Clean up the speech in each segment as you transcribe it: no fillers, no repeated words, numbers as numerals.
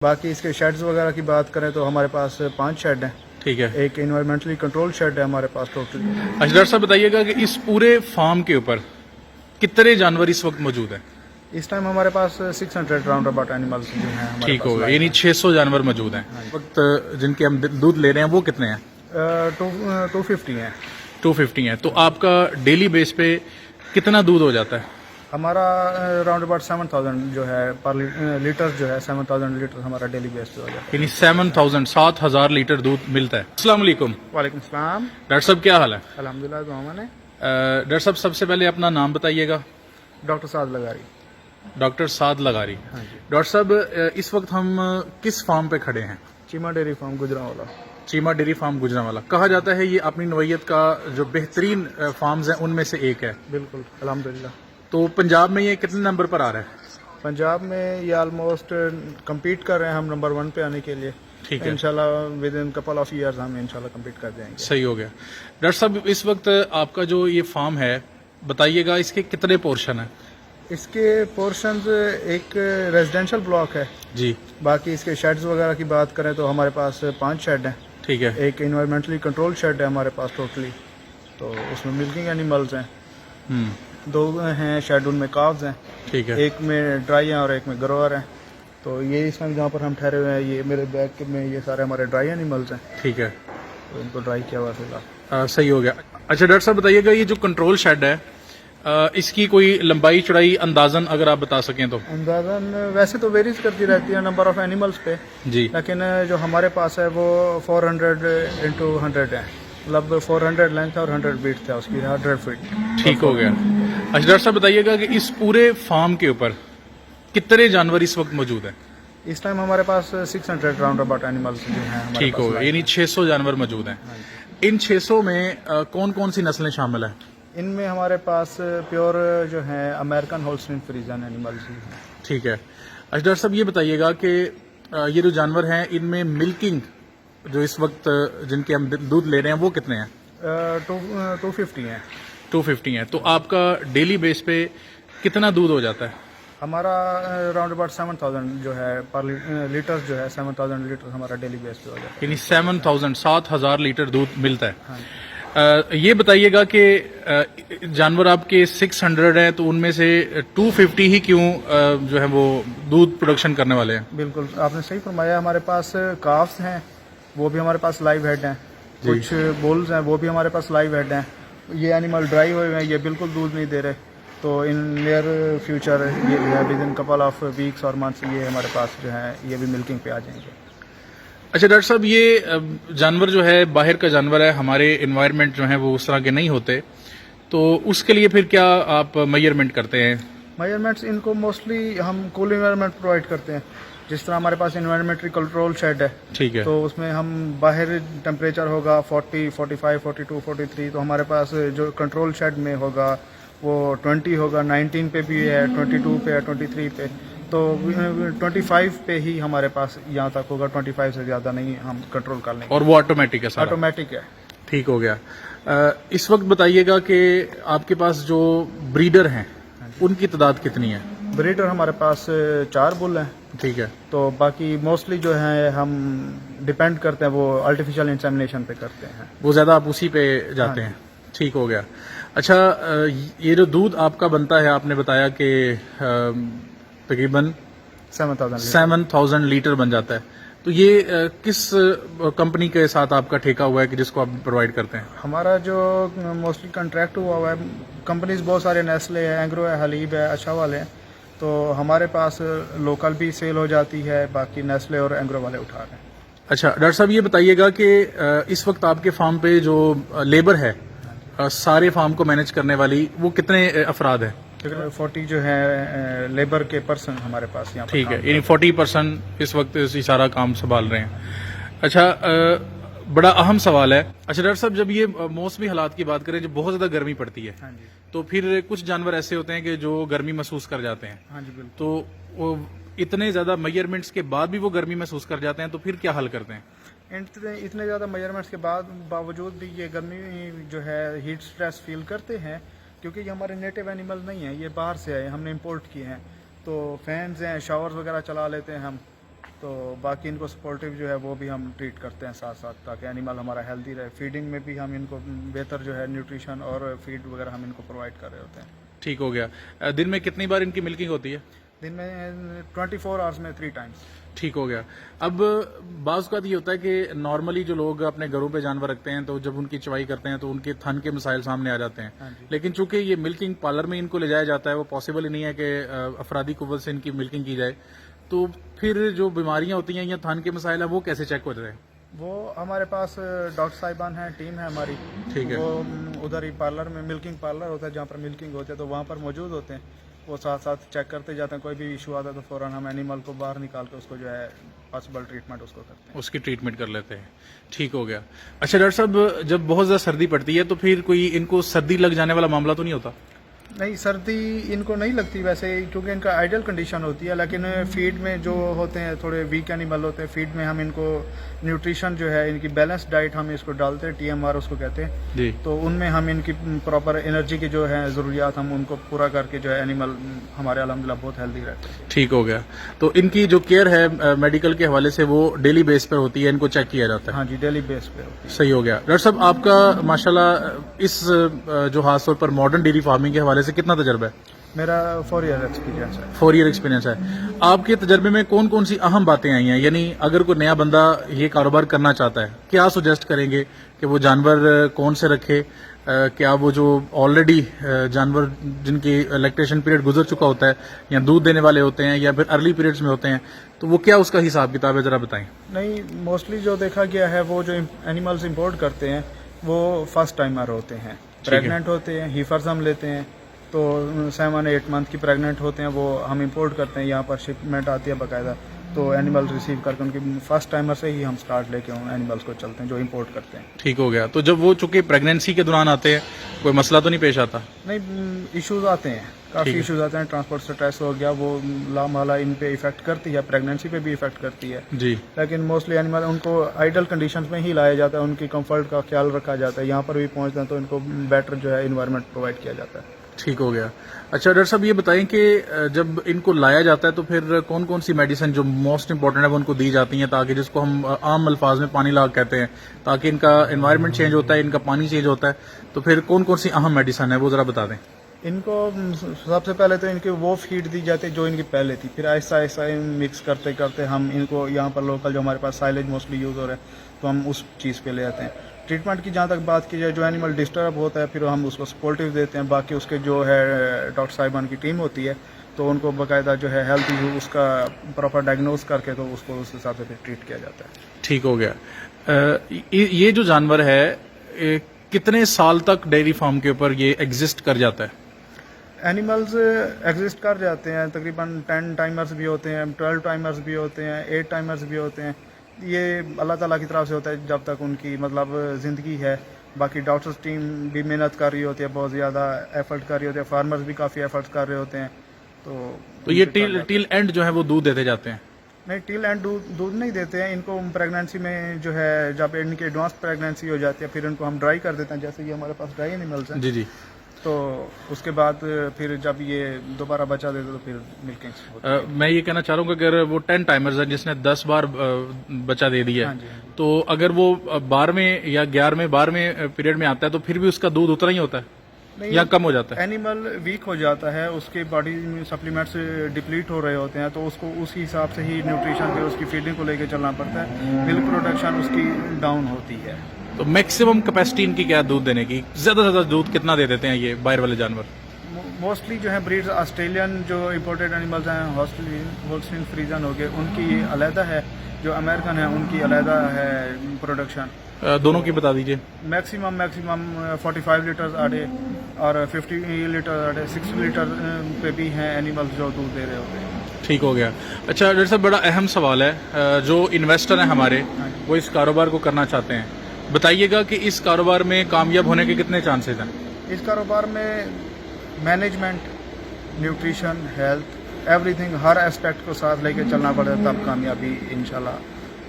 باقی اس کے شیڈز وغیرہ کی بات کریں تو ہمارے پاس 5 شیڈ ہیں. ٹھیک ہے. ایک انوائرمنٹلی کنٹرول شیڈ ہے ہمارے پاس ٹوٹل. اچھا ڈاکٹر صاحب بتائیے گا کہ اس پورے فارم کے اوپر کتنے جانور اس وقت موجود ہیں؟ اس ٹائم ہمارے پاس 600 راؤنڈ اباؤٹ اینیملس جو ہیں ہمارے ٹھیک پاس. ہوگا، یعنی 600 جانور موجود ہیں اس وقت جن کے ہم دودھ لے رہے ہیں. وہ کتنے ہیں؟ 250 ہیں. 250 ہیں. تو آپ کا ڈیلی بیس پہ کتنا دودھ ہو جاتا ہے؟ ہمارا راؤنڈ اباؤٹ 7000 جو ہے پر لیٹر جو ہے 7000 لیٹر ہمارا ڈیلی بیس پہ ہو جاتا ہے. یعنی 7,000 لیٹر دودھ ملتا ہے. السلام علیکم. وعلیکم السلام. ڈاکٹر صاحب کیا حال ہے؟ الحمدللہ دعا ہے. ڈاکٹر صاحب سب سے پہلے اپنا نام بتائیے گا. ڈاکٹر سعد لغاری. ڈاکٹر سعد لغاری. ہاں جی. ڈاکٹر صاحب اس وقت ہم کس فارم پہ کھڑے ہیں؟ Cheema dairy farm Gujranwala. Cheema dairy farm Gujranwala. کہا جاتا ہے یہ اپنی نوعیت کا جو بہترین فارمز ہیں ان میں سے ایک ہے. بالکل الحمدللہ. تو پنجاب میں یہ کتنے نمبر پر آ رہا ہے؟ پنجاب میں یہ آلموسٹ کمپیٹ کر رہے ہیں ہم نمبر 1 پہ آنے کے لیے. ٹھیک ہے. انشاءاللہ with in couple of years ہم انشاءاللہ کمپیٹ کر جائیں گے. صحیح ہو گیا. ڈاکٹر صاحب اس وقت آپ کا جو یہ فارم ہے بتائیے گا اس کے کتنے پورشن ہیں؟ اس کے پورشنز ایک ریزیڈینشل بلاک ہے جی. باقی اس کے شیڈز وغیرہ کی بات کریں تو ہمارے پاس 5 شیڈ ہیں. ٹھیک ہے. ایک انوائرمنٹلی کنٹرول شیڈ ہے ہمارے پاس ٹوٹلی. تو اس میں ملکنگ اینیملز ہیں. 2 ہیں شیڈ ان میں کاوز ہیں. ٹھیک ہے. ایک میں ڈرائی ہیں اور ایک میں گروور ہیں. تو یہ اس میں جہاں پر ہم ٹھہرے ہوئے ہیں یہ میرے بیک میں یہ سارے ہمارے ڈرائی اینیملز ہیں. ٹھیک ہے. تو ان کو ڈرائی کیا ہوا ہے. صحیح ہو گیا. اچھا ڈاکٹر صاحب بتائیے گا یہ جو کنٹرول شیڈ ہے اس کی کوئی لمبائی چڑائی اندازاً اگر آپ بتا سکیں تو؟ اندازاً ویسے تو ویریز کرتی رہتی ہے نمبر آف اینیملز پہ. جی. لیکن جو ہمارے پاس ہے وہ 400x100 ہے. مطلب 400 لینتھ اور 100 بیٹ تھا اس کی 100 فٹ. ٹھیک ہو گیا. اچھا ڈاکٹر صاحب بتائیے گا کہ اس پورے فارم کے اوپر کتنے جانور اس وقت موجود ہیں؟ اس ٹائم ہمارے پاس 600 راؤنڈ اباؤٹ اینیملز جو ہیں ہمارے ٹھیک پاس. ہوگا، یعنی 600 جانور موجود ہیں. ان 600 میں کون کون سی نسلیں شامل ہیں؟ ان میں ہمارے پاس پیور جو ہیں امریکن ہولسٹین فریزن اینیملز ہیں. ٹھیک ہے. اچھا ڈاکٹر صاحب یہ بتائیے گا کہ یہ جو جانور ہیں ان میں ملکنگ جو اس وقت جن کے ہم دودھ لے رہے ہیں وہ کتنے ہیں؟ 250 ہیں. 250 ہیں. تو آپ کا ڈیلی بیس پہ کتنا دودھ ہو جاتا ہے؟ ہمارا راؤنڈ اباؤٹ 7000 جو ہے پر لیٹر جو ہے 7000 لیٹر ہمارا ڈیلی بیس پہ ہو جاتا ہے. یعنی 7,000 لیٹر دودھ ملتا ہے. یہ بتائیے گا کہ جانور آپ کے 600 ہیں تو ان میں سے 250 ہی کیوں جو ہے وہ دودھ پروڈکشن کرنے والے ہیں؟ بالکل آپ نے صحیح فرمایا. ہمارے پاس کافس ہیں وہ بھی ہمارے پاس لائیو ہیڈ ہیں. کچھ بولز ہیں وہ بھی ہمارے پاس لائیو ہیڈ ہیں. یہ اینیمل ڈرائی ہوئے ہیں یہ بالکل دودھ نہیں دے رہے. تو ان نیئر فیوچر یہ جو ہے with in couple of weeks اور منتھس یہ ہمارے پاس جو ہے یہ بھی ملکنگ پہ آ جائیں گے. اچھا ڈاکٹر صاحب یہ جانور جو ہے باہر کا جانور ہے، ہمارے انوائرمنٹ جو ہے وہ اس طرح کے نہیں ہوتے، تو اس کے لیے پھر کیا آپ میئرمنٹ کرتے ہیں؟ میئرمنٹس ان کو موسٹلی ہم کول انوائرمنٹ پرووائڈ کرتے ہیں. جس طرح ہمارے پاس انوائرمنٹری کنٹرول شیڈ ہے. ٹھیک ہے. تو اس میں ہم باہر ٹمپریچر ہوگا 40 45 42 43. تو ہمارے پاس جو کنٹرول شیڈ میں ہوگا وہ 20 ہوگا. 19 پہ بھی ہے، 22 پہ ہے، 23 پہ. تو 25 پہ ہی ہمارے پاس یہاں تک ہوگا. 25 سے زیادہ نہیں ہم کنٹرول کر لیں گے. اور وہ آٹومیٹک ہے سارا؟ آٹومیٹک ہے. ٹھیک ہو گیا. اس وقت بتائیے گا کہ آپ کے پاس جو بریڈر ہیں ان کی تعداد کتنی ہے؟ بریڈر ہمارے پاس 4 بل ہیں. ٹھیک ہے. تو باقی موسٹلی جو ہے ہم ڈیپینڈ کرتے ہیں وہ آرٹیفیشل انسیمنیشن پہ کرتے ہیں. وہ زیادہ آپ اسی پہ جاتے ہیں. ٹھیک ہو گیا. اچھا یہ جو دودھ آپ کا بنتا ہے آپ نے بتایا کہ تقریباً 7,000 لیٹر بن جاتا ہے. تو یہ کس کمپنی کے ساتھ آپ کا ٹھیکہ ہوا ہے کہ جس کو آپ پرووائڈ کرتے ہیں؟ ہمارا جو موسٹلی کنٹریکٹ ہوا ہے کمپنیز بہت سارے نیسلے ہے، اینگرو ہے، حلیب ہے، اچھا والے ہیں. تو ہمارے پاس لوکل بھی سیل ہو جاتی ہے، باقی نیسلے اور اینگرو والے اٹھا رہے ہیں. اچھا ڈاکٹر صاحب یہ بتائیے گا کہ اس وقت آپ کے فارم پہ جو لیبر ہے سارے فارم کو مینیج کرنے والی وہ کتنے افراد ہیں؟ 40 جو ہے لیبر کے پرسن ہمارے پاس یہاں. ٹھیک ہے. یعنی 40% اس وقت سارا کام سنبھال رہے ہیں. اچھا بڑا اہم سوال ہے. اچھا ڈاکٹر صاحب جب یہ موسمی حالات کی بات کریں جب بہت زیادہ گرمی پڑتی ہے تو پھر کچھ جانور ایسے ہوتے ہیں کہ جو گرمی محسوس کر جاتے ہیں. ہاں جی بالکل. تو وہ اتنے زیادہ میئرمنٹس کے بعد بھی وہ گرمی محسوس کر جاتے ہیں تو پھر کیا حل کرتے ہیں؟ اتنے زیادہ میجرمنٹس کے باوجود بھی یہ گرمی جو ہے ہیٹ سٹریس فیل کرتے ہیں کیونکہ یہ ہمارے نیٹو اینیمل نہیں ہیں، یہ باہر سے آئے، ہم نے امپورٹ کیے ہیں. تو فینز ہیں، شاورز وغیرہ چلا لیتے ہیں ہم. تو باقی ان کو سپورٹیو جو ہے وہ بھی ہم ٹریٹ کرتے ہیں ساتھ ساتھ تاکہ اینیمل ہمارا ہیلدی رہے. فیڈنگ میں بھی ہم ان کو بہتر جو ہے نیوٹریشن اور فیڈ وغیرہ ہم ان کو پرووائڈ کر رہے ہوتے ہیں. ٹھیک ہو گیا. دن میں کتنی بار ان کی ملکنگ ہوتی ہے؟ دن میں 24 آورس میں 3 ٹائمس. ٹھیک ہو گیا. اب بعض اوقات یہ ہوتا ہے کہ نارملی جو لوگ اپنے گھروں پہ جانور رکھتے ہیں تو جب ان کی چوائی کرتے ہیں تو ان کے تھن کے مسائل سامنے آ جاتے ہیں. لیکن چونکہ یہ ملکنگ پارلر میں ان کو لے جایا جاتا ہے, وہ پاسبل ہی نہیں ہے کہ افرادی قوت سے ان کی ملکنگ کی جائے, تو پھر جو بیماریاں ہوتی ہیں یا تھن کے مسائل ہیں وہ کیسے چیک ہو رہے ہیں؟ وہ ہمارے پاس ڈاکٹر صاحبان ہیں, ٹیم ہے ہماری. ٹھیک ہے. وہ ادھر ہی پارلر میں ملکنگ پارلر ہوتا ہے جہاں پر ملکنگ ہوتی ہے تو وہاں پر موجود ہوتے ہیں. وہ ساتھ ساتھ چیک کرتے جاتے ہیں. کوئی بھی ایشو آتا ہے تو فوراً ہم اینیمل کو باہر نکال کے اس کو جو ہے پاسبل ٹریٹمنٹ اس کو کرتے ہیں, اس کی ٹریٹمنٹ کر لیتے ہیں. ٹھیک ہو گیا. اچھا ڈاکٹر صاحب, جب بہت زیادہ سردی پڑتی ہے تو پھر کوئی ان کو سردی لگ جانے والا معاملہ تو نہیں ہوتا؟ نہیں, سردی ان کو نہیں لگتی ویسے کیونکہ ان کا آئیڈیل کنڈیشن ہوتی ہے. لیکن فیڈ میں جو ہوتے ہیں تھوڑے ویک اینیمل ہوتے ہیں, فیڈ میں ہم ان کو نیوٹریشن جو ہے ان کی بیلنس ڈائٹ ہم اس کو ڈالتے ہیں, TMR اس کو کہتے ہیں جی. تو ان میں ہم ان کی پراپر انرجی کی جو ہے ضروریات ہم ان کو پورا کر کے جو ہے اینیمل ہمارے الحمدللہ بہت ہیلدی رہتے ہیں. ٹھیک ہو گیا. تو ان کی جو کیئر ہے میڈیکل کے حوالے سے وہ ڈیلی بیس پہ ہوتی ہے, ان کو چیک کیا جاتا ہے؟ ہاں جی, ڈیلی بیس پہ ہوتی ہے. صحیح ہو گیا. ڈاکٹر صاحب, آپ کا ماشاءاللہ اس جو خاص طور پر ماڈرن ڈیری فارمنگ کے حوالے سے کتنا تجربہ ہے؟ میرا 4 ایئر ایکسپیرینس ہے. 4 ایئر ایکسپیرینس ہے. آپ کے تجربے میں کون کون سی اہم باتیں آئی ہیں؟ یعنی اگر کوئی نیا بندہ یہ کاروبار کرنا چاہتا ہے, کیا سجیسٹ کریں گے کہ وہ جانور کون سے رکھے؟ کیا وہ جو آلریڈی جانور جن کی لیکٹیشن پیریڈ گزر چکا ہوتا ہے یا دودھ دینے والے ہوتے ہیں یا پھر ارلی پیریڈز میں ہوتے ہیں, تو وہ کیا اس کا حساب کتاب ہے, ذرا بتائیں. نہیں, موسٹلی جو دیکھا گیا ہے وہ جو اینیملز امپورٹ کرتے ہیں وہ فرسٹ ٹائمر ہوتے ہیں, پریگننٹ ہوتے ہیں. ہیفرز ہم لیتے ہیں تو 7-8 منتھ کی پریگننٹ ہوتے ہیں, وہ ہم امپورٹ کرتے ہیں. یہاں پر شپمنٹ آتی ہے باقاعدہ, تو اینیمل ریسیو کر کے ان کی فرسٹ ٹائمر سے ہی ہم سٹارٹ لے کے ان اینیملس کو چلتے ہیں جو امپورٹ کرتے ہیں. ٹھیک ہو گیا. تو جب وہ چونکہ پریگنینسی کے دوران آتے ہیں کوئی مسئلہ تو نہیں پیش آتا؟ نہیں, ایشوز آتے ہیں, کافی ایشوز آتے ہیں. ٹرانسپورٹ اسٹریس ہو گیا, وہ لامحالہ ان پہ افیکٹ کرتی ہے, پریگنینسی پہ بھی افیکٹ کرتی ہے جی. لیکن موسٹلی اینیمل ان کو آئیڈل کنڈیشنز میں ہی لایا جاتا ہے, ان کی کمفرٹ کا خیال رکھا جاتا ہے. یہاں پر بھی پہنچتے ہیں تو ان کو بیٹر جو ہے انوائرمنٹ پرووائڈ کیا جاتا ہے. ٹھیک ہو گیا. اچھا ڈاکٹر صاحب, یہ بتائیں کہ جب ان کو لایا جاتا ہے تو پھر کون کون سی میڈیسن جو موسٹ امپورٹنٹ ہے وہ ان کو دی جاتی ہیں, تاکہ جس کو ہم عام الفاظ میں پانی لاگ کہتے ہیں, تاکہ ان کا انوائرمنٹ چینج ہوتا ہے, ان کا پانی چینج ہوتا ہے, تو پھر کون کون سی اہم میڈیسن ہے وہ ذرا بتا دیں. ان کو سب سے پہلے تو ان کی وہ فیڈ دی جاتی ہے جو ان کی پہلے تھی, پھر آہستہ آہستہ مکس کرتے کرتے ہم ان کو یہاں پر لوکل جو ہمارے پاس سائلیج موسٹلی یوز ہو رہا ہے تو ہم اس چیز پہ لے آتے ہیں. ٹریٹمنٹ کی جہاں تک بات کی جائے, جو اینیمل ڈسٹرب ہوتا ہے پھر ہم اس کو سپورٹیو دیتے ہیں. باقی اس کے جو ہے ڈاکٹر صاحبان کی ٹیم ہوتی ہے تو ان کو باقاعدہ جو ہے ہیلتھ ایشو اس کا پراپر ڈائگنوز کر کے تو اس کو اس حساب سے پھر ٹریٹ کیا جاتا ہے. ٹھیک ہو گیا. یہ جو جانور ہے کتنے سال تک ڈیری فارم کے اوپر یہ ایگزسٹ کر جاتا ہے؟ اینیملز ایگزسٹ کر جاتے ہیں تقریباً 10 ٹائمرز بھی ہوتے ہیں, 12 ٹائمرز بھی ہوتے ہیں, 8 ٹائمرز بھی ہوتے ہیں. یہ اللہ تعالیٰ کی طرف سے ہوتا ہے جب تک ان کی مطلب زندگی ہے. باقی ڈاکٹرز ٹیم بھی محنت کر رہی ہوتی ہے, بہت زیادہ ایفرٹ کر رہی ہوتی ہے, فارمرز بھی کافی ایفرٹس کر رہے ہوتے ہیں. تو یہ ٹیل اینڈ جو ہے وہ دودھ دیتے جاتے ہیں؟ نہیں, ٹیل اینڈ دودھ نہیں دیتے ہیں. ان کو پریگنینسی میں جو ہے جب ان کی ایڈوانس پریگنینسی ہو جاتی ہے پھر ان کو ہم ڈرائی کر دیتے ہیں, جیسے یہ ہمارے پاس ڈرائی اینیملز ہیں. جی جی. تو اس کے بعد پھر جب یہ دوبارہ بچہ دیتے تو پھر ملکنگ. میں یہ کہنا چاہ رہا ہوں کہ اگر وہ 10 ٹائمرز ہیں جس نے 10 بار بچہ دے دیا ہے تو اگر وہ 12ویں یا 11ویں پیریڈ میں آتا ہے تو پھر بھی اس کا دودھ اتنا ہی ہوتا ہے یا کم ہو جاتا ہے؟ اینیمل ویک ہو جاتا ہے, اس کے باڈی میں سپلیمنٹس ڈپلیٹ ہو رہے ہوتے ہیں تو اس کو اس حساب سے ہی نیوٹریشن پہ اس کی فیڈنگ کو لے کے چلنا پڑتا ہے. ملک پروڈکشن اس کی ڈاؤن ہوتی ہے. تو میکسیمم کیپیسٹی ان کی کیا دودھ دینے کی, زیادہ سے زیادہ دودھ کتنا دے دیتے ہیں یہ باہر والے جانور؟ موسٹلی جو ہے بریڈز آسٹریلین جو امپورٹیڈ اینیملز ہیں, ہولسٹین فریزن ہو گئے, ان کی علیحدہ ہے. جو امریکن ہیں ان کی علیحدہ ہے پروڈکشن. دونوں کی بتا دیجیے. میکسیمم 45 لیٹرز آ ڈے اور 50 لیٹر آ ڈے, 60 لیٹر پہ بھی ہیں اینیملز جو دودھ دے رہے ہوتے ہیں. ٹھیک ہو گیا. اچھا ڈاکٹر صاحب, بڑا اہم سوال ہے, جو انویسٹر ہیں ہمارے وہ اس کاروبار کو کرنا چاہتے ہیں, بتائیے گا کہ اس کاروبار میں کامیاب ہونے کے کتنے چانسز ہیں؟ اس کاروبار میں management, nutrition, health, everything, ہر اسپیکٹ کو ساتھ لے کے چلنا پڑتا ہے, تب کامیابی انشاءاللہ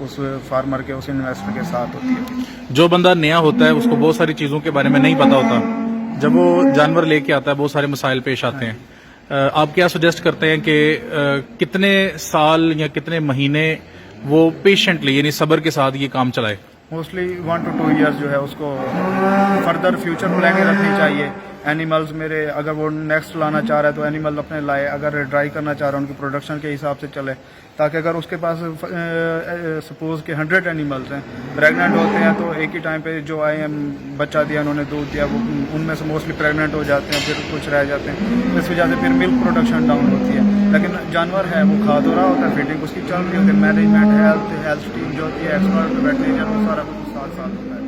اس فارمر کے, اس انویسٹر کے ساتھ ہوتی ہے. جو بندہ نیا ہوتا ہے اس کو بہت ساری چیزوں کے بارے میں نہیں پتا ہوتا, جب وہ جانور لے کے آتا ہے بہت سارے مسائل پیش آتے ہیں. آپ کیا سجیسٹ کرتے ہیں کہ کتنے سال یا کتنے مہینے وہ پیشنٹلی یعنی صبر کے ساتھ یہ کام چلائے. موسٹلی 1 to 2 ایئرس جو ہے اس کو فردر فیوچر پلاننگ رکھنی چاہیے. اینیملز میرے اگر وہ نیکسٹ لانا چاہ رہا ہے تو اینیمل اپنے لائے, اگر ڈرائی کرنا چاہ رہا ہے ان کی پروڈکشن کے حساب سے چلے, تاکہ اگر اس کے پاس سپوز کہ 100 اینیملز ہیں پریگننٹ ہوتے ہیں تو ایک ہی ٹائم پہ جو آئے ہیں بچہ دیا انہوں نے دودھ دیا, وہ ان میں سے موسٹلی پریگننٹ ہو جاتے ہیں, پھر کچھ رہ جاتے ہیں, اس وجہ سے پھر ملک پروڈکشن ڈاؤن ہوتی ہے. لیکن جانور ہے وہ کھا تو رہا ہوتا ہے, فیڈنگ اس کی چل رہی ہوتی ہے, مینجمنٹ ہیلتھ ٹیم جو ہوتی ہے ایکسپرٹ ویٹرینئر وہ سارا کچھ ساتھ ہوتا ہے.